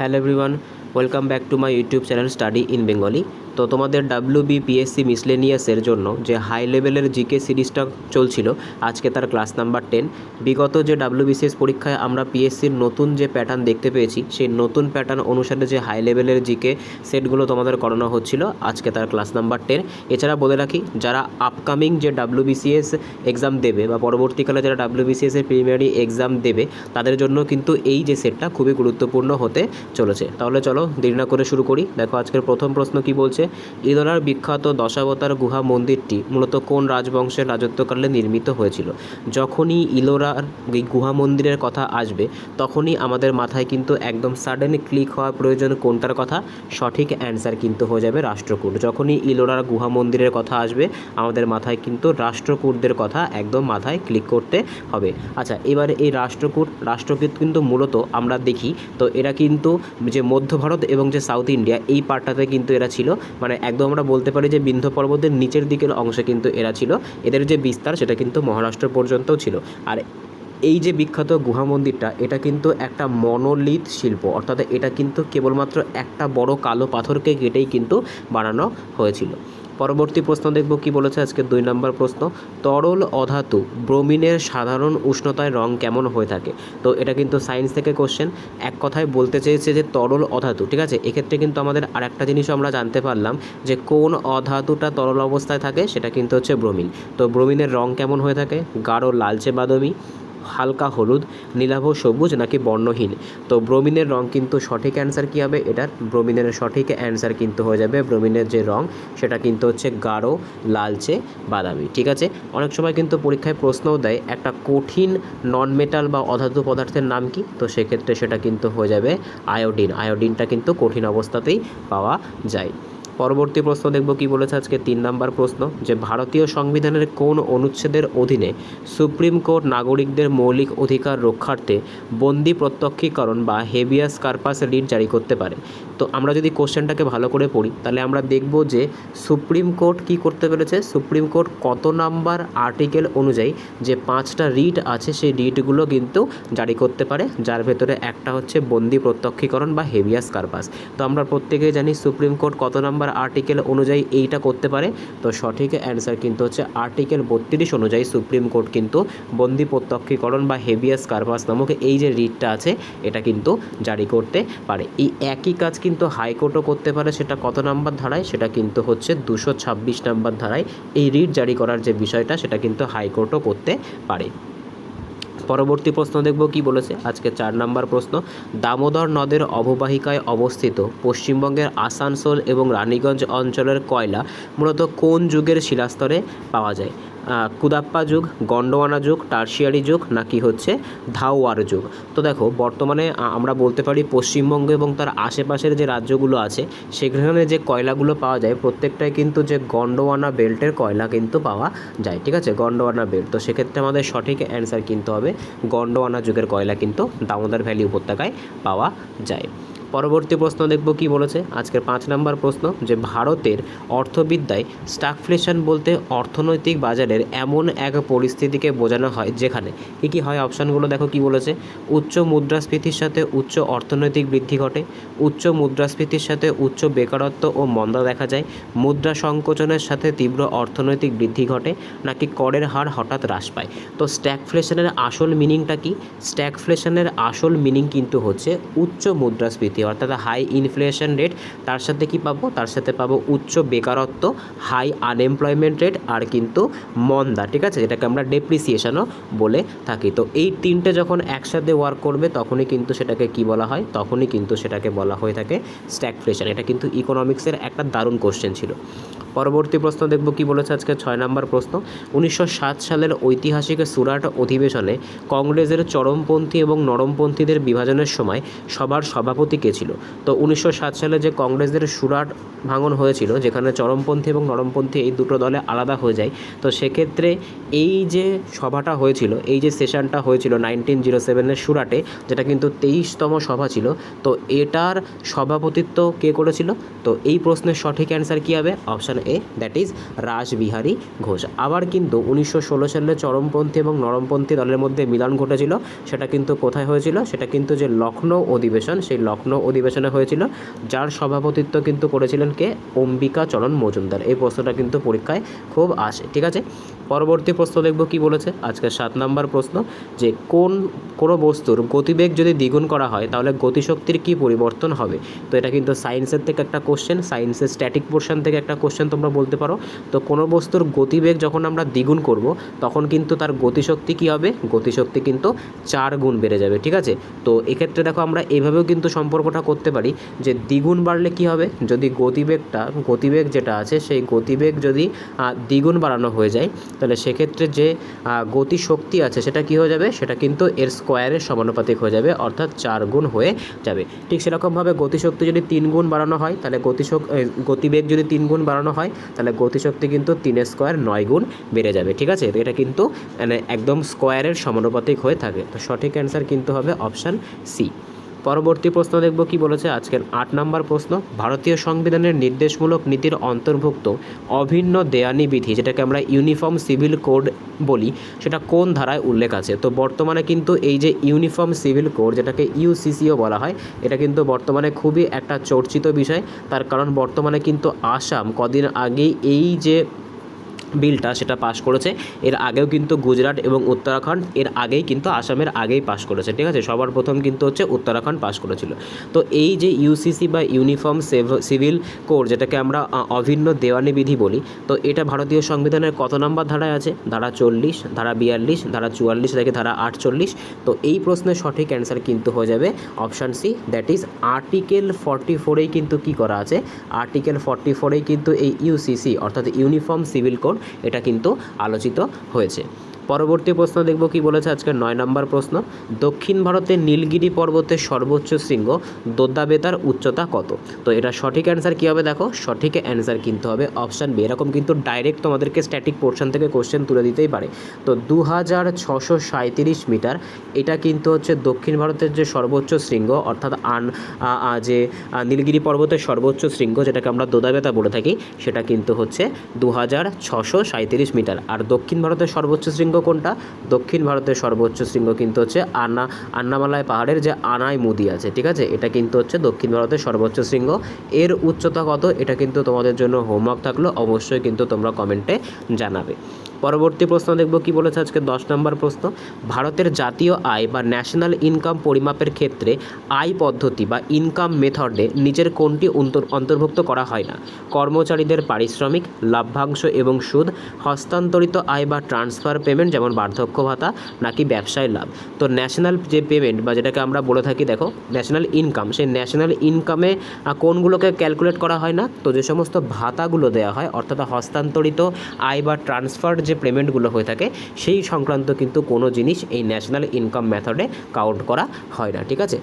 Hello everyone, welcome back to my YouTube channel study in Bengali. তো তোমাদের WBPSC মিসলেনিয়াসের জন্য যে হাই লেভেলের জিকে সিরিজটা চলছিল, আজকে তার ক্লাস নাম্বার 10। বিগত যে WBCS পরীক্ষায় আমরা পিএসসির নতুন যে প্যাটার্ন দেখতে পেয়েছি, সেই নতুন প্যাটার্ন অনুসারে যে হাই লেভেলের জিকে সেটগুলো তোমাদের করানো হচ্ছিল, আজকে তার ক্লাস নাম্বার 10। এছাড়া বলে রাখি, যারা আপকামিং যে WBCS এক্সাম দেবে বা পরবর্তীকালে যারা WBCS এর প্রিলিমিনারি এক্সাম দেবে, তাদের জন্য কিন্তু এই যে সেটটা খুবই গুরুত্বপূর্ণ হতে চলেছে। তাহলে চলো দেরি না করে শুরু করি। দেখো আজকের প্রথম প্রশ্ন কি বলছে। ইলোরার বিখ্যাত দশাবতার গুহা মন্দিরটি মূলত কোন রাজবংশের রাজত্বকালে নির্মিত হয়েছিল? যখনই ইলোরার গুহা মন্দিরের কথা আসবে, তখনই আমাদের মাথায় কিন্তু একদম সাডেন ক্লিক হওয়া প্রয়োজন কোনটার কথা? সঠিক অ্যান্সার কিন্তু হয়ে যাবে রাষ্ট্রকূট। যখনই ইলোরার গুহা মন্দিরের কথা আসবে, আমাদের মাথায় কিন্তু রাষ্ট্রকূটদের কথা একদম মাথায় ক্লিক করতে হবে। আচ্ছা, এবারে এই রাষ্ট্রকূট কিন্তু মূলত আমরা দেখি তো এরা কিন্তু যে মধ্য ভারত এবং যে সাউথ ইন্ডিয়া এই পার্টটাতে কিন্তু এরা ছিল, মানে একদম আমরা বলতে পারি যে বিন্ধ্য পর্বতের নিচের দিকের অংশে কিন্তু এরা ছিল। এদের যে বিস্তার সেটা কিন্তু মহারাষ্ট্র পর্যন্তও ছিল। আর এই যে বিখ্যাত গুহা মন্দিরটা, এটা কিন্তু একটা মনোলিথ শিল্প, অর্থাৎ এটা কিন্তু কেবলমাত্র একটা বড় কালো পাথরকে কেটেই কিন্তু বানানো হয়েছিল। পরবর্তী প্রশ্ন দেখব কি বলেছে আজকে 2 নম্বর প্রশ্ন। তরল অধাতু ব্রোমিনের সাধারণ উষ্ণতায় রং কেমন হয়ে থাকে? তো এটা কিন্তু সায়েন্স থেকে কোশ্চেন। এক কথায় বলতে চেয়েছে যে তরল অধাতু, ঠিক আছে। এক্ষেত্রে কিন্তু আমাদের আরেকটা জিনিসও আমরা জানতে পারলাম যে কোন অধাতুটা তরল অবস্থায় থাকে, সেটা কিন্তু হচ্ছে ব্রোমিন। তো ব্রোমিনের রং কেমন হয়ে থাকে? গাঢ় লালচে বাদামি, হালকা হলুদ, নীলাভ সবুজ নাকি বর্ণহীন? তো ব্রোমিনের রং কিন্তু সঠিক অ্যান্সার কী হবে এটার? ব্রোমিনের সঠিক অ্যান্সার কিন্তু হয়ে যাবে, ব্রোমিনের যে রং সেটা কিন্তু হচ্ছে গাঢ় লালচে বাদামি, ঠিক আছে। অনেক সময় কিন্তু পরীক্ষায় প্রশ্নও দেয় একটা কঠিন নন মেটাল বা অধাতু পদার্থের নাম কি? তো সেক্ষেত্রে সেটা কিন্তু হয়ে যাবে আয়োডিন। আয়োডিনটা কিন্তু কঠিন অবস্থাতেই পাওয়া যায়। পরবর্তী প্রশ্ন দেখব কি বলেছে আজকে 3 নম্বর প্রশ্ন, যে ভারতীয় সংবিধানের কোন অনুচ্ছেদের অধীনে সুপ্রিম কোর্ট নাগরিকদের মৌলিক অধিকার রক্ষার্থে বন্দি প্রত্যক্ষীকরণ বা হেবিয়াস কার্পাস রিট জারি করতে পারে? তো আমরা যদি কোশ্চেনটাকে ভালো করে পড়ি, তাহলে আমরা দেখব যে সুপ্রিম কোর্ট কি করতে পেরেছে, সুপ্রিম কোর্ট কত নাম্বার আর্টিকেল অনুযায়ী যে 5টা রিট আছে, সেই রিটগুলো কিন্তু জারি করতে পারে, যার ভেতরে একটা হচ্ছে বন্দি প্রত্যক্ষীকরণ বা হেবিয়াস কার্পাস। তো আমরা প্রত্যেকেই জানি সুপ্রিম কোর্ট কত নাম্বার আর্টিকেল অনুযায়ী এইটা করতে পারে। তো সঠিক অ্যান্সার কিন্তু হচ্ছে আর্টিকেল 32 অনুযায়ী সুপ্রিম কোর্ট কিন্তু বন্দি প্রত্যক্ষীকরণ বা হেবিয়াস কার্পাস নামক এই যে রিটটা আছে, এটা কিন্তু জারি করতে পারে। এই একই কাজ কিন্তু হাইকোর্টও করতে পারে। সেটা কত নাম্বার ধারায়? সেটা কিন্তু হচ্ছে 226 নাম্বার ধারায় এই রিট জারি করার যে বিষয়টা, সেটা কিন্তু হাইকোর্টও করতে পারে। পরবর্তী প্রশ্ন দেখব কি বলেছে আজকে 4 নম্বর প্রশ্ন। দামোদর নদের অববাহিকায় অবস্থিত পশ্চিমবঙ্গের আসানসোল এবং রানীগঞ্জ অঞ্চলের কয়লা মূলত কোন যুগের শিলাস্তরে পাওয়া যায়? কুদাপ্পা যুগ, গন্ডোয়ানা যুগ, টার্সিয়ারি যুগ নাকি হচ্ছে ধাওয়ার যুগ? তো দেখো, বর্তমানে আমরা বলতে পারি পশ্চিমবঙ্গ এবং তার আশেপাশের যে রাজ্যগুলো আছে, সেখানে যে কয়লাগুলো পাওয়া যায় প্রত্যেকটাই কিন্তু যে গন্ডোয়ানা বেল্টের কয়লা কিন্তু পাওয়া যায়, ঠিক আছে, গন্ডোয়ানা বেল্ট। তো সেক্ষেত্রে আমাদের সঠিক অ্যান্সার কিন্তু হবে গন্ডোয়ানা যুগের কয়লা কিন্তু দামোদর ভ্যালি উপত্যকায় পাওয়া যায়। পরবর্তী প্রশ্ন দেখব কি বলেছে আজকের 5 নম্বর প্রশ্ন, যে ভারতের অর্থবিদ্যায় স্ট্যাগফ্লেশন বলতে অর্থনৈতিক বাজারের এমন এক পরিস্থিতিকে বোঝানো হয় যেখানে কী কী হয়? অপশানগুলো দেখো কি বলেছে। উচ্চ মুদ্রাস্ফীতির সাথে উচ্চ অর্থনৈতিক বৃদ্ধি ঘটে, উচ্চ মুদ্রাস্ফীতির সাথে উচ্চ বেকারত্ব ও মন্দা দেখা যায়, মুদ্রা সংকোচনের সাথে তীব্র অর্থনৈতিক বৃদ্ধি ঘটে, নাকি করের হার হঠাৎ হ্রাস পায়? তো স্ট্যাগফ্লেশনের আসল মিনিংটা কি? স্ট্যাগফ্লেশনের আসল মিনিং কিন্তু হচ্ছে উচ্চ মুদ্রাস্ফীতি, অর্থাৎ হাই ইনফ্লেশন রেট, তার সাথে কি পাবো? তার সাথে পাবো উচ্চ বেকারত্ব, হাই আনএমপ্লয়মেন্ট রেট, আর কিন্তু মন্দা, ঠিক আছে, যেটাকে আমরা ডেপ্রিসিয়েশনও বলে থাকি। তো এই তিনটে যখন একসাথে ওয়ার্ক করবে, তখনই কিন্তু সেটাকে কি বলা হয়? তখনই কিন্তু সেটাকে বলা হয়ে থাকে স্ট্যাগফ্লেশন। এটা কিন্তু ইকোনমিক্সের একটা দারুণ কোশ্চেন ছিল। পরবর্তী প্রশ্ন দেখব কি বলেছে আজকে 6 নম্বর প্রশ্ন। 1907 সালের ঐতিহাসিক সুরাট অধিবেশনে কংগ্রেসের চরমপন্থী এবং নরমপন্থীদের বিভাজনের সময় সবার সভাপতি কে ছিল? তো 1907 সালে যে কংগ্রেসের সুরাট ভাঙন হয়েছিল, যেখানে চরমপন্থী এবং নরমপন্থী এই দুটো দলে আলাদা হয়ে যায়, তো সেক্ষেত্রে এই যে সভাটা হয়েছিল, এই যে সেশনটা হয়েছিল 1907 সুরাটে, যেটা কিন্তু 23তম সভা ছিল, তো এটার সভাপতিত্ব কে করেছিল? তো এই প্রশ্নের সঠিক অ্যান্সার কী হবে? Option A, that is Rashbehari Ghosh. আবার কিন্তু 1916 সালে চরমপন্থী এবং নরমপন্থী দলের মধ্যে মিলন ঘটেছিল, সেটা কিন্তু কোথায় হয়েছিল, সেটা কিন্তু যে লখনৌ অধিবেশন, সেই লখনৌ অধিবেশনে হয়েছিল, যার সভাপতিত্ব কিন্তু করেছিলেন কে, অম্বিকা চরণ মজুমদার। এই প্রশ্নটা কিন্তু পরীক্ষায় খুব আসে, ঠিক আছে। পরবর্তী প্রশ্ন দেখব কি বলেছে, আজকে 7 নম্বর প্রশ্ন, যে কোনো বস্তুর গতিবেগ যদি দ্বিগুণ করা হয় তাহলে গতিশক্তির কি পরিবর্তন হবে। তো এটা কিন্তু সায়েন্সের থেকে একটা কোশ্চেন, সায়েন্সের স্ট্যাটিক পোর্শন থেকে একটা কোশ্চেন তোমরা বলতে পারো। তো কোনো বস্তুর গতিবেগ যখন আমরা দ্বিগুণ করব তখন কিন্তু তার গতিশক্তি কি হবে, গতিশক্তি কিন্তু 4 গুণ বেড়ে যাবে, ঠিক আছে। তো এক্ষেত্রে দেখো আমরা এভাবেও কিন্তু সম্পর্কটা করতে পারি যে দ্বিগুণ বাড়লে কি হবে, যদি গতিবেগ যেটা আছে সেই গতিবেগ যদি দ্বিগুণ বাড়ানো হয়ে যায় তাহলে সেক্ষেত্রে যে গতিশক্তি আছে সেটা কি হয়ে যাবে, সেটা কিন্তু এর স্কোয়ারের সমানুপাতিক হয়ে যাবে, অর্থাৎ 4 গুণ হয়ে যাবে। ঠিক সেরকমভাবে গতিশক্তি যদি 3 গুণ বাড়ানো হয় তাহলে গতিবেগ যদি 3 গুণ বাড়ানো হয় তাহলে গতিশক্তি কিন্তু 3 স্কোয়ার 9 গুণ বেড়ে যাবে, ঠিক আছে। তো এটা কিন্তু মানে একদম স্কোয়ারের সমানুপাতিক হয়ে থাকে। তো সঠিক অ্যান্সার কিন্তু হবে অপশান সি। পরবর্তী প্রশ্ন দেখব কি বলেছে, আজকের 8 নম্বর প্রশ্ন, ভারতীয় সংবিধানের নির্দেশমূলক নীতির অন্তর্ভুক্ত অভিন্ন দেয়ানি বিধি, যেটাকে আমরা ইউনিফর্ম সিভিল কোড বলি, সেটা কোন ধারায় উল্লেখ আছে। তো বর্তমানে কিন্তু এই যে ইউনিফর্ম সিভিল কোড, যেটাকে ইউসিসিও বলা হয়, এটা কিন্তু বর্তমানে খুবই একটা চর্চিত বিষয়। তার কারণ বর্তমানে কিন্তু আসাম কদিন আগেই এই যে বিলটা সেটা পাশ করেছে। এর আগেও কিন্তু গুজরাট এবং উত্তরাখণ্ড এর আগেই কিন্তু আসামের আগেই পাশ করেছে, ঠিক আছে। সবার প্রথম কিন্তু হচ্ছে উত্তরাখণ্ড পাশ করেছিল। তো এই যে ইউসিসি বা ইউনিফর্ম সিভিল কোড, যেটাকে আমরা অভিন্ন দেওয়ানি বিধি বলি, তো এটা ভারতীয় সংবিধানের কত নম্বর ধারায় আছে, ধারা 40, ধারা 42, ধারা 44 থেকে ধারা 48। তো এই প্রশ্নের সঠিক অ্যান্সার কিন্তু হয়ে যাবে option C, that is article 44এই কিন্তু কি করা আছে, আর্টিকেল 44এই কিন্তু এই ইউসিসি অর্থাৎ ইউনিফর্ম সিভিল কোড এটা কিন্তু আলোচিত হয়েছে। পরবর্তী প্রশ্ন দেখব কি বলেছে, আজকে 9 নম্বর প্রশ্ন, দক্ষিণ ভারতের নীলগিরি পর্বতের সর্বোচ্চ শৃঙ্গ দোদ্দাবেতার উচ্চতা কত। তো এটা সঠিক অ্যান্সার কী হবে, দেখো সঠিক অ্যান্সার কিন্তু হবে অপশান বি। এরকম কিন্তু ডাইরেক্ট তোমাদেরকে স্ট্যাটিক পোর্শন থেকে কোশ্চেন তুলে দিতেই পারে। তো 2637 মিটার, এটা কিন্তু হচ্ছে দক্ষিণ ভারতের যে সর্বোচ্চ শৃঙ্গ, অর্থাৎ যে নীলগিরি পর্বতের সর্বোচ্চ শৃঙ্গ, যেটাকে আমরা দোদাবেতা বলে থাকি, সেটা কিন্তু হচ্ছে 2637 মিটার। আর দক্ষিণ ভারতের সর্বোচ্চ শৃঙ্গ কোনটা, দক্ষিণ ভারতের সর্বোচ্চ শৃঙ্গ কিন্তু হচ্ছে আন্নামালাই পাহাড়ের যে আনাই মুদি আছে, ঠিক আছে, এটা কিন্তু হচ্ছে দক্ষিণ ভারতের সর্বোচ্চ শৃঙ্গ। এর উচ্চতা কত, এটা কিন্তু তোমাদের জন্য হোমওয়ার্ক থাকলো, অবশ্যই কিন্তু তোমরা কমেন্টে জানাবে। পরবর্তী প্রশ্ন দেখব কি বলেছে, আজকে 10 নম্বর প্রশ্ন, ভারতের জাতীয় আয় বা ন্যাশনাল ইনকাম পরিমাপের ক্ষেত্রে আয় পদ্ধতি বা ইনকাম মেথডে নিচের কোনটি অন্তর্ভুক্ত করা হয় না, কর্মচারীদের পারিশ্রমিক, লাভ্যাংশ এবং সুদ, হস্তান্তরিত আয় বা ট্রান্সফার পেমেন্ট যেমন বার্ধক্য ভাতা, নাকি ব্যবসায় লাভ। তো ন্যাশনাল যে পেমেন্ট বা যেটাকে আমরা বলে থাকি, দেখো ন্যাশনাল ইনকাম, সেই ন্যাশনাল ইনকামে কোনগুলোকে ক্যালকুলেট করা হয় না, তো যে সমস্ত ভাতাগুলো দেওয়া হয় অর্থাৎ হস্তান্তরিত আয় বা ট্রান্সফার যে পেমেন্টগুলো হয়ে থাকে সেই সংক্রান্ত কিন্তু কোনো জিনিস এই ন্যাশনাল ইনকাম মেথডে কাউন্ট করা হয় না, ঠিক আছে।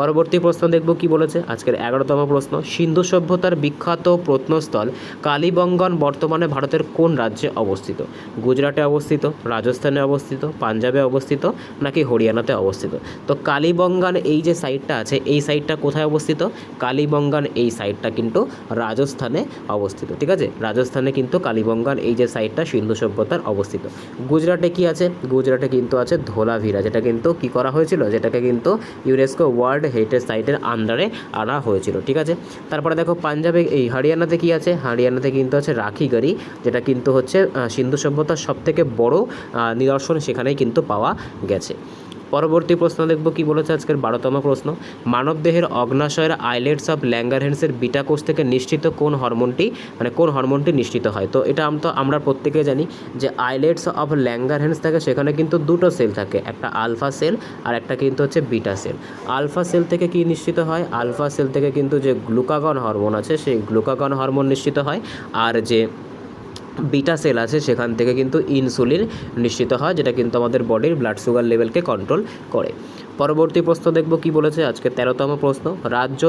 পরবর্তী প্রশ্ন দেখব কি বলেছে, আজকের 11তম প্রশ্ন, সিন্ধু সভ্যতার বিখ্যাত প্রত্নস্থল কালীবঙ্গন বর্তমানে ভারতের কোন রাজ্যে অবস্থিত, গুজরাটে অবস্থিত, রাজস্থানে অবস্থিত, পাঞ্জাবে অবস্থিত, নাকি হরিয়ানাতে অবস্থিত। তো কালীবঙ্গান এই যে সাইটটা আছে, এই সাইটটা কোথায় অবস্থিত, কালীবঙ্গান এই সাইটটা কিন্তু রাজস্থানে অবস্থিত, ঠিক আছে। রাজস্থানে কিন্তু কালীবঙ্গান এই যে সাইটটা সিন্ধু সভ্যতার অবস্থিত। গুজরাটে কি আছে, গুজরাটে কিন্তু আছে ধোলাভিরা, যেটা কিন্তু কি করা হয়েছিল, যেটাকে কিন্তু ইউনেস্কো ওয়ার্ল্ড হেরিটেজ সাইটের আন্ডারে আনা হয়েছিল, ঠিক আছে। তারপরে দেখো পাঞ্জাবে এই হরিয়ানাতে কি আছে, হরিয়ানাতে কিন্তু আছে রাখিগড়ি, যেটা কিন্তু হচ্ছে সিন্ধু সভ্যতার সবথেকে বড় নিদর্শন সেখানেই কিন্তু পাওয়া গেছে। পরবর্তী প্রশ্ন দেখব কি বলেছে, আজকের 12তম প্রশ্ন, মানবদেহের অগ্নাশয়ের আইলেটস অফ ল্যাঙ্গারহ্যান্সের বিটা কোষ থেকে নিঃসৃত কোন হরমোনটি নিঃসৃত হয়। তো এটা আমরা প্রত্যেকে জানি যে আইলেটস অফ ল্যাঙ্গারহ্যান্স থাকে, সেখানে কিন্তু দুটো সেল থাকে, একটা আলফা সেল আর একটা কিন্তু হচ্ছে বিটা সেল। আলফা সেল থেকে কি নিঃসৃত হয়, আলফা সেল থেকে কিন্তু যে গ্লুকাগন হরমোন আছে সেই গ্লুকাগন হরমোন নিঃসৃত হয়, আর যে বিটা সেল আছে সেখান থেকে কিন্তু ইনসুলিন নিঃসৃত হয়, যেটা কিন্তু আমাদের বডির ব্লাড সুগার লেভেলকে কন্ট্রোল করে। পরবর্তী প্রশ্ন দেখব কি বলেছে আজকে 13তম প্রশ্ন, রাজ্য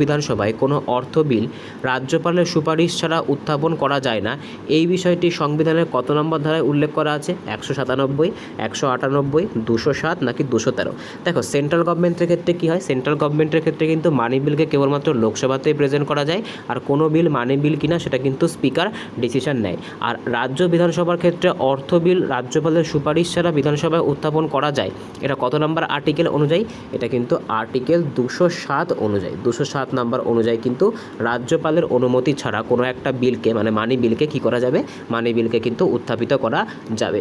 বিধানসভায় কোনো অর্থ বিল রাজ্যপালের সুপারিশ ছাড়া উত্থাপন করা যায় না, এই বিষয়টি সংবিধানের কত নম্বর ধারায় উল্লেখ করা আছে? 197, 198, 207 নাকি 213? দেখো সেন্ট্রাল গভর্নমেন্টের ক্ষেত্রে কী হয়, সেন্ট্রাল গভর্নমেন্টের ক্ষেত্রে কিন্তু মানি বিলকে কেবলমাত্র লোকসভাতেই প্রেজেন্ট করা যায়, আর কোনো বিল মানি বিল কিনা সেটা কিন্তু স্পিকার ডিসিশন নেয়। আর রাজ্য বিধানসভার ক্ষেত্রে অর্থ বিল রাজ্যপালের সুপারিশ ছাড়া বিধানসভায় উত্থাপন করা যায়। এটা কত নম্বর আর্টিকেল অনুযায়ী? এটা কিন্তু আর্টিকেল 207 অনুযায়ী, 207 নম্বর অনুযায়ী কিন্তু রাজ্যপালের অনুমতি ছাড়া কোনো একটা বিলকে মানে মানি বিলকে কী করা যাবে? মানি বিলকে কিন্তু উত্থাপিত করা যাবে।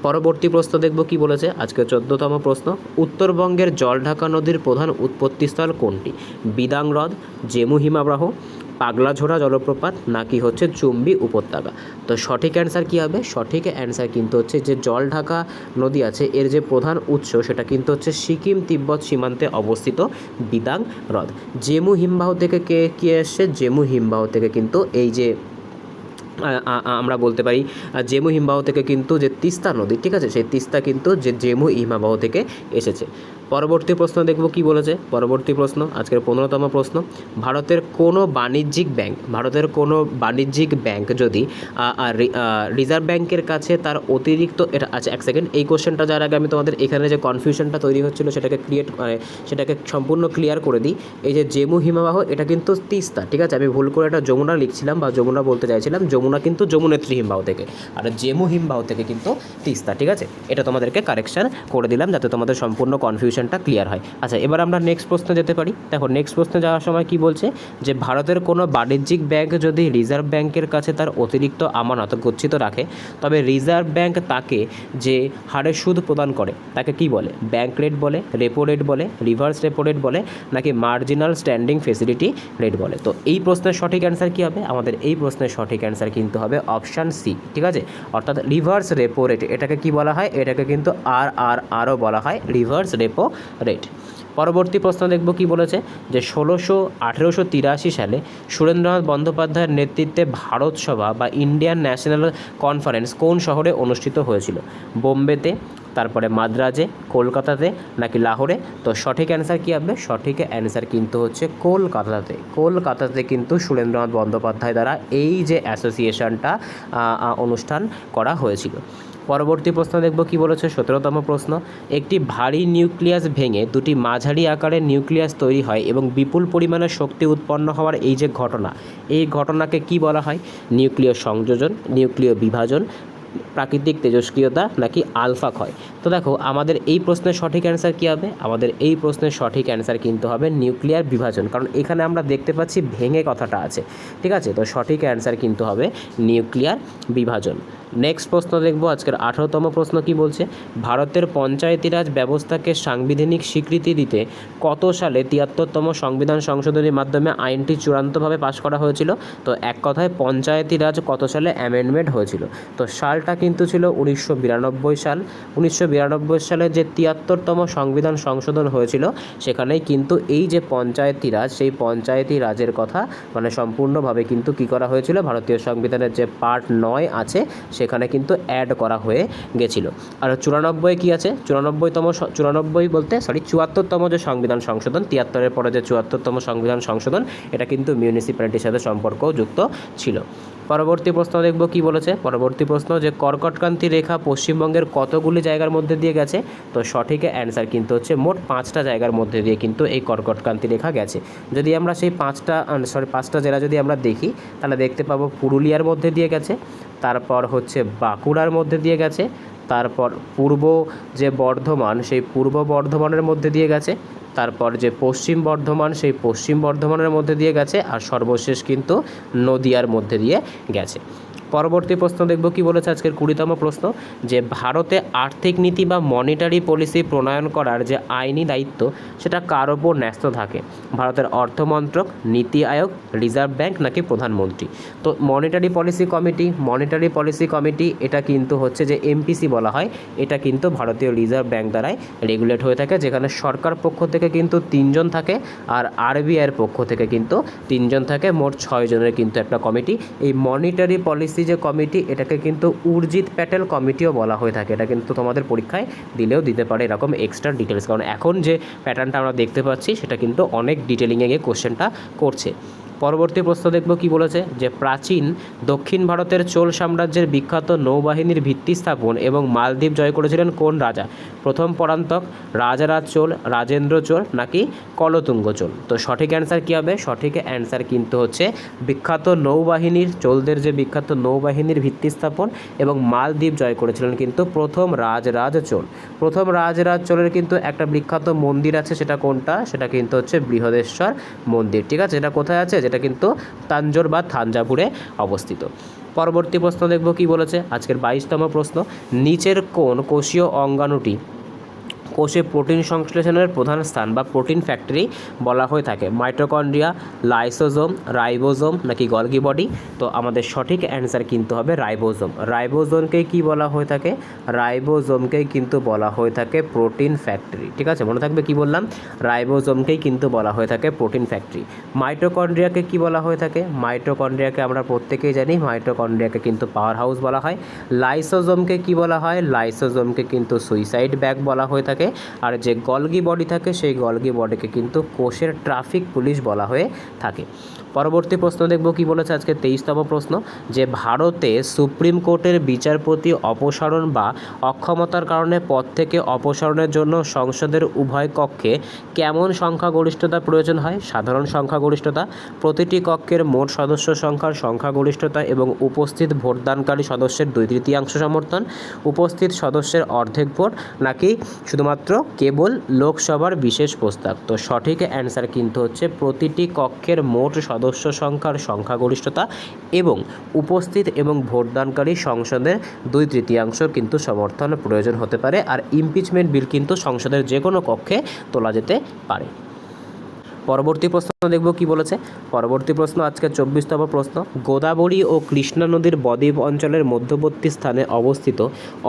পরবর্তী প্রশ্ন দেখব কি বলেছে আজকে 14তম প্রশ্ন, উত্তরবঙ্গের জলঢাকা নদীর প্রধান উৎপত্তিস্থল কোনটি? বিদাং হ্রদ, জেমু হিমবাহ, পাগলাঝোড়া জলপ্রপাত নাকি হচ্ছে চুম্বি উপত্যকা? তো সঠিক অ্যান্সার কী হবে? সঠিক অ্যান্সার কিন্তু হচ্ছে যে জলঢাকা নদী আছে এর যে প্রধান উৎস সেটা কিন্তু হচ্ছে সিকিম তিব্বত সীমান্তে অবস্থিত বিদাং হ্রদ। জেমু হিমবাহ থেকে কে এসছে? জেমু হিমবাহ থেকে কিন্তু এই যে আমরা বলতে পারি জেমু হিমবাহ থেকে কিন্তু যে তিস্তা নদী, ঠিক আছে, সেই তিস্তা কিন্তু যে জেমু হিমবাহ থেকে এসেছে। পরবর্তী প্রশ্ন দেখব কি বলেছে। পরবর্তী প্রশ্ন আজকের 15তম প্রশ্ন, ভারতের কোনো বাণিজ্যিক ব্যাংক যদি রিজার্ভ ব্যাংকের কাছে তার অতিরিক্ত, এটা আচ্ছা এক সেকেন্ড, এই কোশ্চেনটা যার আগে আমি তোমাদের এখানে যে কনফিউশনটা তৈরি হচ্ছিল সেটাকে সম্পূর্ণ ক্লিয়ার করে দিই। এই যে জেমু হিমবাহ এটা কিন্তু তিস্তা, ঠিক আছে, আমি ভুল করে এটা যমুনা লিখছিলাম বা যমুনা বলতে চাইছিলাম, যমুনা কিন্তু যমুনেত্রী হিমবাহ থেকে, আর জেমু হিমবাহ থেকে কিন্তু তিস্তা, ঠিক আছে, এটা তোমাদেরকে কারেকশন করে দিলাম যাতে তোমাদের সম্পূর্ণ কনফিউশনটা ক্লিয়ার হয়। আচ্ছা এবার আমরা নেক্সট প্রশ্নে যেতে পারি। দেখো নেক্সট প্রশ্নে যাওয়ার সময় কি বলছে, যে ভারতের কোনো বাণিজ্যিক ব্যাংক যদি রিজার্ভ ব্যাংকের কাছে তার অতিরিক্ত আমানত গচ্ছিত রাখে, তবে রিজার্ভ ব্যাংক তাকে যে হারে সুদ প্রদান করে তাকে কি বলে? ব্যাংক রেট বলে, রেপো রেট বলে, রিভার্স রেপো রেট বলে নাকি মার্জিনাল স্ট্যান্ডিং ফেসিলিটি রেট বলে? তো এই প্রশ্নের সঠিক অ্যান্সার কী হবে? আমাদের এই প্রশ্নের সঠিক অ্যান্সার কিন্তু হবে অপশান সি, ঠিক আছে, অর্থাৎ রিভার্স রেপো রেট। এটাকে কি বলা হয়? এটাকে কিন্তু আরও বলা হয় রিভার্স রেপো রেট। পরবর্তী প্রশ্ন দেখব কি বলেছে, যে 1883 সালে সুরেন্দ্রনাথ বন্দ্যোপাধ্যায়ের নেতৃত্বে ভারত সভা বা ইন্ডিয়ান ন্যাশনাল কনফারেন্স কোন শহরে অনুষ্ঠিত হয়েছিল? বোম্বেতে, তারপরে মাদ্রাজে, কলকাতাতে নাকি লাহোরে? তো সঠিক অ্যান্সার কী হবে? সঠিক অ্যান্সার কিন্তু হচ্ছে কলকাতাতে কিন্তু সুরেন্দ্রনাথ বন্দ্যোপাধ্যায় দ্বারা এই যে অ্যাসোসিয়েশনটা অনুষ্ঠান করা হয়েছিল। পরবর্তী প্রশ্ন দেখব কি বলেছে। 17তম প্রশ্ন, একটি ভারী নিউক্লিয়াস ভেঙে দুটি মাঝারি আকারের নিউক্লিয়াস তৈরি হয় এবং বিপুল পরিমাণে শক্তি উৎপন্ন হওয়ার এই যে ঘটনা, এই ঘটনাকে কি বলা হয়? নিউক্লিয় সংযোজন, নিউক্লিয় বিভাজন, প্রাকৃতিক তেজস্ক্রিয়তা নাকি আলফা ক্ষয়? তো দেখো আমাদের এই প্রশ্নের সঠিক অ্যান্সার কী হবে? আমাদের এই প্রশ্নের সঠিক অ্যান্সার কিন্তু হবে নিউক্লিয়ার বিভাজন, কারণ এখানে আমরা দেখতে পাচ্ছি ভেঙে কথাটা আছে, ঠিক আছে, তো সঠিক অ্যান্সার কিন্তু হবে নিউক্লিয়ার বিভাজন। নেক্সট প্রশ্ন দেখব আজকের 18তম প্রশ্ন কি বলছে, ভারতের পঞ্চায়েতি রাজ ব্যবস্থাকে সাংবিধানিক স্বীকৃতি দিতে কত সালে 73তম সংবিধান সংশোধনীর মাধ্যমে আইনটি চূড়ান্তভাবে পাশ করা হয়েছিল? তো এক কথায় পঞ্চায়েতি রাজ কত সালে অ্যামেন্ডমেন্ট হয়েছিল? তো সালটা কিন্তু ছিল 1992 সাল। 1992 সালে যে 73তম সংবিধান সংশোধন হয়েছিল সেখানেই কিন্তু এই যে পঞ্চায়েতি রাজ, সেই পঞ্চায়েতি রাজের কথা মানে সম্পূর্ণভাবে কিন্তু কী করা হয়েছিল, ভারতীয় সংবিধানের যে পার্ট 9 আছে সেখানে কিন্তু অ্যাড করা হয়ে গেছিলো। আর 94 কী আছে? 74তম যে সংবিধান সংশোধন, 73-এর পরে যে 74তম সংবিধান সংশোধন, এটা কিন্তু মিউনিসিপ্যালিটির সাথে সম্পর্কযুক্ত ছিল। পরবর্তী প্রশ্ন দেখব কি বলেছে। পরবর্তী প্রশ্ন, যে কর্কটক্রান্তি রেখা পশ্চিমবঙ্গের কতগুলি জায়গার মধ্যে দিয়ে গেছে? তো সঠিক অ্যান্সার কিন্তু হচ্ছে মোট 5টা জায়গার মধ্যে দিয়ে কিন্তু এই কর্কটক্রান্তি রেখা গেছে। যদি আমরা সেই 5টা জেলা যদি আমরা দেখি তাহলে দেখতে পাবো পুরুলিয়ার মধ্যে দিয়ে গেছে, তারপর হচ্ছে বাঁকুড়ার মধ্যে দিয়ে গেছে, তারপর পূর্ব যে বর্ধমান সেই পূর্ব বর্ধমানের মধ্যে দিয়ে গেছে, তারপর যে পশ্চিম বর্ধমান সেই পশ্চিম বর্ধমানের মধ্যে দিয়ে গেছে, আর সর্বশেষ কিন্তু নদিয়ার মধ্যে দিয়ে গেছে। পরবর্তী প্রশ্ন দেখব কি বলেছে আজকের 20তম প্রশ্ন, যে ভারতে আর্থিক নীতি বা মনিটারি পলিসি প্রণয়ন করার যে আইনি দায়িত্ব সেটা কার ওপর ন্যস্ত থাকে? ভারতের অর্থমন্ত্রক, নীতি আয়োগ, রিজার্ভ ব্যাংক নাকি প্রধানমন্ত্রী? তো মনিটারি পলিসি কমিটি এটা কিন্তু হচ্ছে যে এমপিসি বলা হয়, এটা কিন্তু ভারতীয় রিজার্ভ ব্যাংক দ্বারাই রেগুলেট হয়ে থাকে, যেখানে সরকার পক্ষ থেকে কিন্তু 3 জন থাকে আর আরবিআইয়ের পক্ষ থেকে কিন্তু 3 জন থাকে, মোট 6 জনের কিন্তু একটা কমিটি। এই মনিটারি পলিসি পিএসসি যে কমিটি এটাকে কিন্তু উর্জিত প্যাটেল কমিটিও বলা হয়ে থাকে। এটা কিন্তু তোমাদের পরীক্ষায় দিলেও দিতে পারে এরকম এক্সট্রা ডিটেলস, কারণ এখন যে প্যাটার্নটা আমরা দেখতে পাচ্ছি সেটা কিন্তু অনেক ডিটেলিংয়ে গিয়ে কোশ্চেনটা করছে। পরবর্তী প্রশ্ন দেখব কি বলেছে, যে প্রাচীন দক্ষিণ ভারতের চোল সাম্রাজ্যের বিখ্যাত নৌবাহিনীর ভিত্তি স্থাপন এবং মালদ্বীপ জয় করেছিলেন কোন রাজা? প্রথম পরান্তক, রাজারাজ চোল, রাজেন্দ্র চোল নাকি কলতুঙ্গ চোল? তো সঠিক অ্যান্সার কী হবে? সঠিক অ্যান্সার কিন্তু হচ্ছে বিখ্যাত নৌবাহিনীর, চোলদের যে বিখ্যাত নৌবাহিনীর ভিত্তি স্থাপন এবং মালদ্বীপ জয় করেছিলেন কিন্তু প্রথম রাজরাজ চোল। প্রথম রাজরাজ চোলের কিন্তু একটা বিখ্যাত মন্দির আছে, সেটা কোনটা? সেটা কিন্তু হচ্ছে বৃহদেশ্বর মন্দির। ঠিক আছে, এটা কোথায় আছে? যেটা কিন্তু তাঞ্জোর বা থাঞ্জাভুরে অবস্থিত। পরবর্তী প্রশ্ন দেখব কি বলেছে, আজকের 22তম প্রশ্ন, নিচের কোন কোষীয় অঙ্গাণুটি কোষে প্রোটিন সংশ্লেষণের প্রধান স্থান বা প্রোটিন ফ্যাক্টরি বলা হয়ে থাকে? মাইটোকন্ড্রিয়া, লাইসোজোম, রাইবোজোম নাকি গলগি বডি? তো আমাদের সঠিক অ্যান্সার কিন্তু হবে রাইবোজোম। রাইবোজোমকেই কি বলা হয়ে থাকে? রাইবোজোমকেই কিন্তু বলা হয়ে থাকে প্রোটিন ফ্যাক্টরি। ঠিক আছে, মনে থাকবে কি বললাম? রাইবোজোমকেই কিন্তু বলা হয়ে থাকে প্রোটিন ফ্যাক্টরি। মাইটোকন্ড্রিয়াকে কি বলা হয়ে থাকে? মাইটোকন্ড্রিয়াকে আমরা প্রত্যেকেই জানি, মাইটোকন্ড্রিয়াকে কিন্তু পাওয়ার হাউস বলা হয়। লাইসোজোমকে কি বলা হয়? লাইসোজোমকে কিন্তু সুইসাইড ব্যাগ বলা হয়ে থাকে। আর যে গলগি বডি থাকে সেই গলগি বডিকে কিন্তু কোষের ট্রাফিক পুলিশ বলা হয়ে থাকে। পরবর্তী প্রশ্ন দেখব কি বলেছে, আজকে 23তম প্রশ্ন, যে ভারতে সুপ্রিম কোর্টের বিচারপতি অপসারণ বা অক্ষমতার কারণে পদ থেকে অপসারণের জন্য সংসদের উভয় কক্ষে কেমন সংখ্যাগরিষ্ঠতা প্রয়োজন হয়? সাধারণ সংখ্যাগরিষ্ঠতা, প্রতিটি কক্ষের মোট সদস্য সংখ্যার সংখ্যাগরিষ্ঠতা এবং উপস্থিত ভোটদানকারী সদস্যের 2/3 সমর্থন, উপস্থিত সদস্যের অর্ধেক ভোট নাকি শুধুমাত্র কেবল লোকসভার বিশেষ প্রস্তাব? তো সঠিক অ্যান্সার কিন্তু হচ্ছে প্রতিটি কক্ষের মোট সদস্য সংখ্যার সংখ্যাগরিষ্ঠতা এবং উপস্থিত এবং ভোটদানকারী সংসদের 2/3 কিন্তু সমর্থন প্রয়োজন হতে পারে। আর ইমপিচমেন্ট বিল কিন্তু সংসদের যে কোনো কক্ষে তোলা যেতে পারে। পরবর্তী প্রশ্ন দেখব কি বলেছে, পরবর্তী প্রশ্ন আজকে 24তম প্রশ্ন, গোদাবরী ও কৃষ্ণা নদীর বদ্বীপ অঞ্চলের মধ্যবর্তী স্থানে অবস্থিত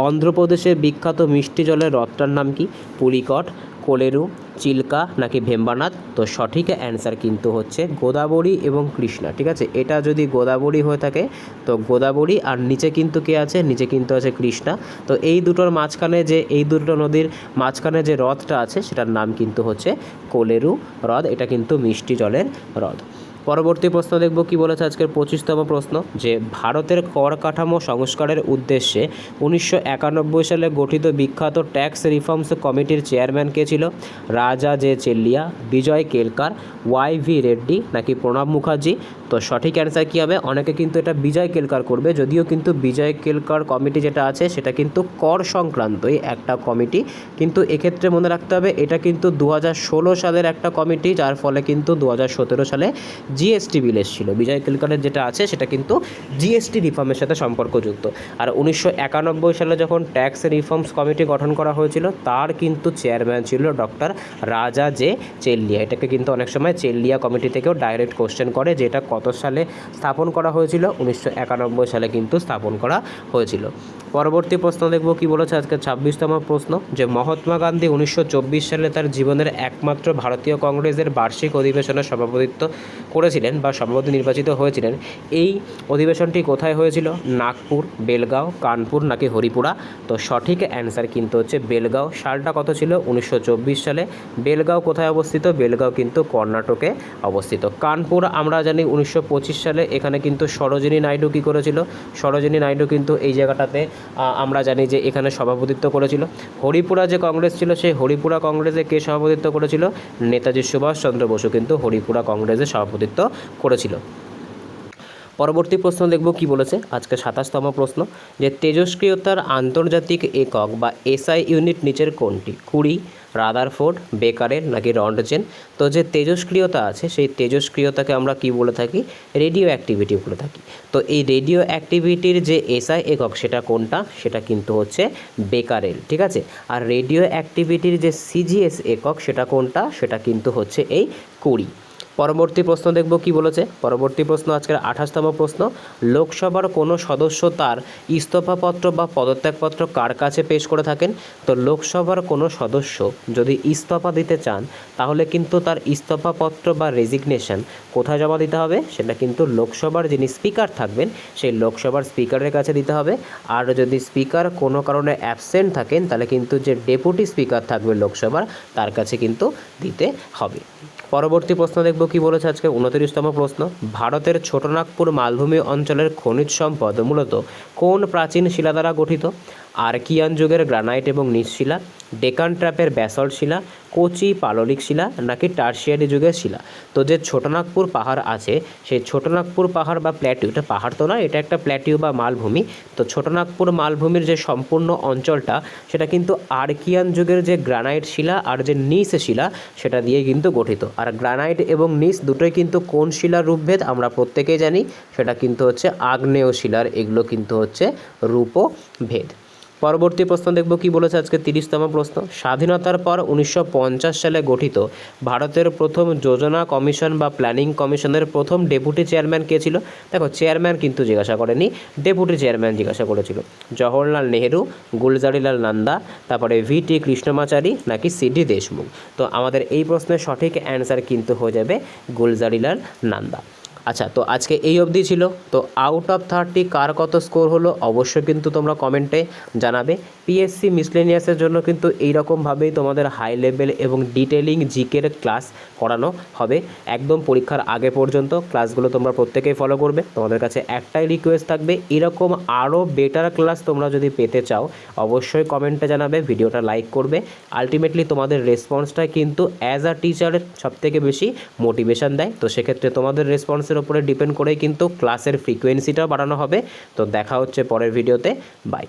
অন্ধ্রপ্রদেশের বিখ্যাত মিষ্টি জলের হ্রদটার নাম কি? পুলিকট, কোলেরু, চিল্কা নাকি ভেম্বানাথ? তো সঠিক অ্যান্সার কিন্তু হচ্ছে গোদাবরী এবং কৃষ্ণা। ঠিক আছে, এটা যদি গোদাবরী হয়ে থাকে তো গোদাবরী, আর নিচে কিন্তু কে আছে? নিচে কিন্তু আছে কৃষ্ণা। তো এই দুটোর মাঝখানে যে, এই দুটো নদীর মাঝখানে যে হ্রদটা আছে সেটার নাম কিন্তু হচ্ছে কোলেরু হ্রদ। এটা কিন্তু মিষ্টি জলের হ্রদ। পরবর্তী প্রশ্ন দেখব কি বলেছে, আজকের 25তম প্রশ্ন, যে ভারতের কর কাঠামো সংস্কারের উদ্দেশ্যে 1991 সালে গঠিত বিখ্যাত ট্যাক্স রিফর্মস কমিটির চেয়ারম্যান কে ছিল? রাজা জে চেল্লিয়া, বিজয় কেলকার, ওয়াই.ভি. রেড্ডি নাকি প্রণব মুখার্জি? তো সঠিক অ্যান্সার কী হবে? অনেকে কিন্তু এটা বিজয় কেলকার করবে, যদিও কিন্তু বিজয় কেলকার কমিটি যেটা আছে সেটা কিন্তু কর সংক্রান্তই একটা কমিটি, কিন্তু এক্ষেত্রে মনে রাখতে হবে এটা কিন্তু 2016 সালের একটা কমিটি, যার ফলে কিন্তু 2017 সালে জিএসটি বিল এসেছিল। বিজয় কেলকারের যেটা আছে সেটা কিন্তু জিএসটি রিফর্মের সাথে সম্পর্কযুক্ত। আর 1991 সালে যখন ট্যাক্স রিফর্মস কমিটি গঠন করা হয়েছিল তার কিন্তু চেয়ারম্যান ছিল ডক্টর রাজা জে চেল্লিয়া। এটাকে কিন্তু অনেক সময় চেল্লিয়া কমিটি থেকেও ডাইরেক্ট কোশ্চেন করে, যে এটা কত সালে স্থাপন করা হয়েছিল? 1991 সালে কিন্তু স্থাপন করা হয়েছিল। পরবর্তী প্রশ্ন দেখব কি বলেছে, আজকে 26তম প্রশ্ন, যে মহাত্মা গান্ধী 1924 সালে তার জীবনের একমাত্র ভারতীয় কংগ্রেসের বার্ষিক অধিবেশনে সভাপতিত্ব করেছিলেন বা সভাপতি নির্বাচিত হয়েছিলেন। এই অধিবেশনটি কোথায় হয়েছিল? নাগপুর, বেলগাঁও, কানপুর নাকি হরিপুরা? তো সঠিক অ্যান্সার কিন্তু হচ্ছে বেলগাঁও। সালটা কত ছিল? 1924 সালে। বেলগাঁও কোথায় অবস্থিত? বেলগাঁও কিন্তু কর্ণাটকে অবস্থিত। কানপুর আমরা জানি 1925 সালে, এখানে কিন্তু সরোজিনী নাইডু কী করেছিল? সরোজিনী নাইডু কিন্তু এই জায়গাটাতে আমরা জানি যে এখানে সভাপতিত্ব করেছিল। হরিপুরা যে কংগ্রেস ছিল সেই হরিপুরা কংগ্রেসে কে সভাপতিত্ব করেছিল? নেতাজি সুভাষচন্দ্র বসু কিন্তু হরিপুরা কংগ্রেসে সভাপতিত্ব করেছিল। পরবর্তী প্রশ্ন দেখব কি বলেছে, আজকে 27তম প্রশ্ন, যে তেজস্ক্রিয়তার আন্তর্জাতিক একক বা এসআই ইউনিট নিচের কোনটি? কুরি, রাদারফোর্ড, বেকারেল নাকি রন্টজেন? তো যে তেজস্ক্রিয়তা আছে সেই তেজস্ক্রিয়তাকে আমরা কি বলে থাকি? রেডিও অ্যাক্টিভিটি বলে থাকি। তো এই রেডিও অ্যাক্টিভিটির যে এসআই একক সেটা কোনটা? সেটা কিন্তু হচ্ছে বেকারেল। ঠিক আছে, আর রেডিও অ্যাক্টিভিটির যে সিজিএস একক সেটা কোনটা? সেটা কিন্তু হচ্ছে এই কুরি। পরবর্তী প্রশ্ন দেখব কি বলেছে। পরবর্তী প্রশ্ন আজকের 28তম প্রশ্ন, লোকসভার কোনো সদস্য তার ইস্তফাপত্র বা পদত্যাগপত্র কার কাছে পেশ করে থাকেন? তো লোকসভার কোনো সদস্য যদি ইস্তফা দিতে চান তাহলে কিন্তু তার ইস্তফাপত্র বা রেজিগনেশন কোথায় জমা দিতে হবে? সেটা কিন্তু লোকসভার যিনি স্পিকার থাকবেন সেই লোকসভার স্পিকারের কাছে দিতে হবে। আর যদি স্পিকার কোনো কারণে অ্যাবসেন্ট থাকেন তাহলে কিন্তু যে ডেপুটি স্পিকার থাকবে লোকসভার তার কাছে কিন্তু দিতে হবে। পরবর্তী প্রশ্ন দেখব কি বলেছে আজকে 29তম প্রশ্ন, ভারতের ছোটনাগপুর মালভূমি অঞ্চলের খনিজ সম্পদ মূলত কোন প্রাচীন শিলা দ্বারা গঠিত? আর্কিয়ান যুগের গ্রানাইট এবং নিস শিলা, ডেকান ট্র্যাপের ব্যাসল্ট শিলা, কোচি পাললিক শিলা নাকি টার্সিয়ারি যুগের শিলা? তো যে ছোটনাগপুর পাহাড় আছে সেই ছোটনাগপুর পাহাড় বা প্ল্যাটিউ, এটা পাহাড় তো নয়, এটা একটা প্ল্যাটিউ বা মালভূমি। তো ছোটনাগপুর মালভূমির যে সম্পূর্ণ অঞ্চলটা সেটা কিন্তু আর্কিয়ান যুগের যে গ্রানাইট শিলা আর যে নিস শিলা সেটা দিয়ে কিন্তু গঠিত। আর গ্রানাইট এবং নিস দুটোই কিন্তু কোন শিলার রূপভেদ আমরা প্রত্যেকেই জানি, সেটা কিন্তু হচ্ছে আগ্নেয় শিলার, এগুলো কিন্তু হচ্ছে রূপভেদ। পরবর্তী প্রশ্ন দেখব কি বলেছে আজকে 30তম প্রশ্ন, স্বাধীনতার পর 1950 সালে গঠিত ভারতের প্রথম যোজনা কমিশন বা প্ল্যানিং কমিশনের প্রথম ডেপুটি চেয়ারম্যান কে ছিল? দেখো চেয়ারম্যান কিন্তু জিজ্ঞাসা করেনি, ডেপুটি চেয়ারম্যান জিজ্ঞাসা করেছিল। জওহরলাল নেহেরু, গুলজারিলাল নন্দা, তারপরে VT কৃষ্ণমাচারী নাকি CD দেশমুখ? তো আমাদের এই প্রশ্নের সঠিক অ্যান্সার কিন্তু হয়ে যাবে গুলজারিলাল নন্দা। আচ্ছা, তো আজকে এই অবধি ছিল। তো আউট অফ 30 কার কত স্কোর হলো অবশ্যই কিন্তু তোমরা কমেন্টে জানাবে। PSC মিসলেনিয়াসের জন্য কিন্তু এইরকমভাবেই তোমাদের হাই লেভেল এবং ডিটেলিং জিকের ক্লাস করানো হবে একদম পরীক্ষার আগে পর্যন্ত। ক্লাসগুলো তোমরা প্রত্যেকেই ফলো করবে। তোমাদের কাছে একটাই রিকোয়েস্ট থাকবে, এরকম আরও বেটার ক্লাস তোমরা যদি পেতে চাও অবশ্যই কমেন্টে জানাবে, ভিডিওটা লাইক করবে। আলটিমেটলি তোমাদের রেসপন্সটাই কিন্তু অ্যাজ আ টিচারের সবথেকে বেশি মোটিভেশন দেয়। তো সেক্ষেত্রে তোমাদের রেসপন্সের উপরে ডিপেন্ড করেই কিন্তু ক্লাসের ফ্রিকোয়েন্সিটাও বাড়ানো হবে। তো দেখা হচ্ছে পরের ভিডিওতে, বাই।